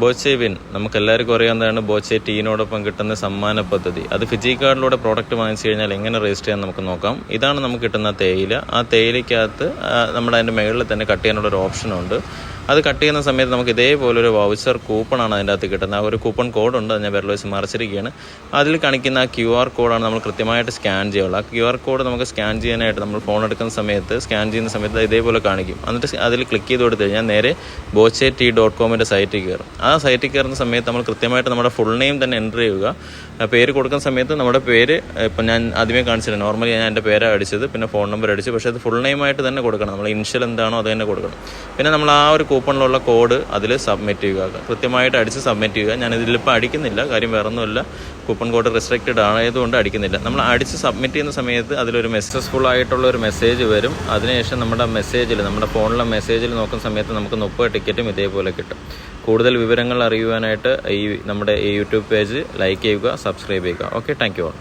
Boche win നമുക്കെല്ലാവർക്കും അറിയാവുന്നതാണ്. ബോച്ചെ ടീനോടൊപ്പം കിട്ടുന്ന സമ്മാന പദ്ധതി. അത് ഫിജി കാർഡിലൂടെ പ്രോഡക്റ്റ് വാങ്ങിച്ചു കഴിഞ്ഞാൽ എങ്ങനെ രജിസ്റ്റർ ചെയ്യാൻ നമുക്ക് നോക്കാം. ഇതാണ് നമുക്ക് കിട്ടുന്ന തേയില. ആ തേയിലയ്ക്കകത്ത് നമ്മുടെ അതിൻ്റെ മുകളിൽ തന്നെ കട്ട് ചെയ്യാനുള്ളൊരു ഓപ്ഷനുണ്ട്. അത് കട്ട് ചെയ്യുന്ന സമയത്ത് നമുക്ക് ഇതേപോലൊരു വൗച്ചർ കൂപ്പണാണ് അതിൻ്റെ അകത്ത് കിട്ടുന്നത്. ആ ഒരു കൂപ്പൺ കോഡുണ്ട്, അത് ഞാൻ വിരൽ വെച്ച് മറിച്ചിരിക്കുകയാണ്. അതിൽ കാണിക്കുന്ന ആ QR കോഡാണ് നമ്മൾ കൃത്യമായിട്ട് സ്കാൻ ചെയ്യുള്ളൂ. ആ QR കോഡ് നമുക്ക് സ്കാൻ ചെയ്യാനായിട്ട് നമ്മൾ ഫോൺ എടുക്കുന്ന സമയത്ത് സ്കാൻ ചെയ്യുന്ന സമയത്ത് ഇതേപോലെ കാണിക്കും. എന്നിട്ട് അതിൽ ക്ലിക്ക് ചെയ്ത് കൊടുത്തു കഴിഞ്ഞാൽ നേരെ bochetea.com സൈറ്റിൽ കയറും. ആ സൈറ്റിൽ കയറുന്ന സമയത്ത് നമ്മൾ കൃത്യമായിട്ട് നമ്മുടെ ഫുൾ നെയിം തന്നെ എൻ്റർ ചെയ്യുക. പേര് കൊടുക്കുന്ന സമയത്ത് നമ്മുടെ പേര് ഇപ്പം ഞാൻ ആദ്യമേ കാണിച്ചില്ല, നോർമലി ഞാൻ എൻ്റെ പേരാണ് അടിച്ചത്, പിന്നെ ഫോൺ നമ്പർ അടിച്ചു. പക്ഷേ അത് ഫുൾ നെയിമായിട്ട് തന്നെ കൊടുക്കണം. നമ്മൾ ഇനിഷ്യൽ എന്താണോ അത് തന്നെ കൊടുക്കണം. പിന്നെ നമ്മൾ ആ ഒരു കൂപ്പണിലുള്ള കോഡ് അതിൽ സബ്മിറ്റ് ചെയ്യുക, കൃത്യമായിട്ട് അടിച്ച് സബ്മിറ്റ് ചെയ്യുക. ഞാൻ ഇതിലിപ്പോൾ അടിക്കുന്നില്ല, കാര്യം വേറെ ഒന്നുമില്ല, കൂപ്പൺ കോഡ് റെസ്ട്രിക്റ്റഡ് ആയതുകൊണ്ട് അടിക്കുന്നില്ല. നമ്മൾ അടിച്ച് സബ്മിറ്റ് ചെയ്യുന്ന സമയത്ത് അതിലൊരു സക്സസ്ഫുൾ ആയിട്ടുള്ള ഒരു മെസ്സേജ് വരും. അതിനുശേഷം നമ്മുടെ മെസ്സേജിൽ, നമ്മുടെ ഫോണിലെ മെസ്സേജിൽ നോക്കുന്ന സമയത്ത് നമുക്ക് 30 ടിക്കറ്റും ഇതേപോലെ കിട്ടും. കൂടുതൽ വിവരങ്ങൾ അറിയുവാനായിട്ട് നമ്മുടെ ഈ യൂട്യൂബ് പേജ് ലൈക്ക് ചെയ്യുക, സബ്സ്ക്രൈബ് ചെയ്യുക. Okay, thank you all.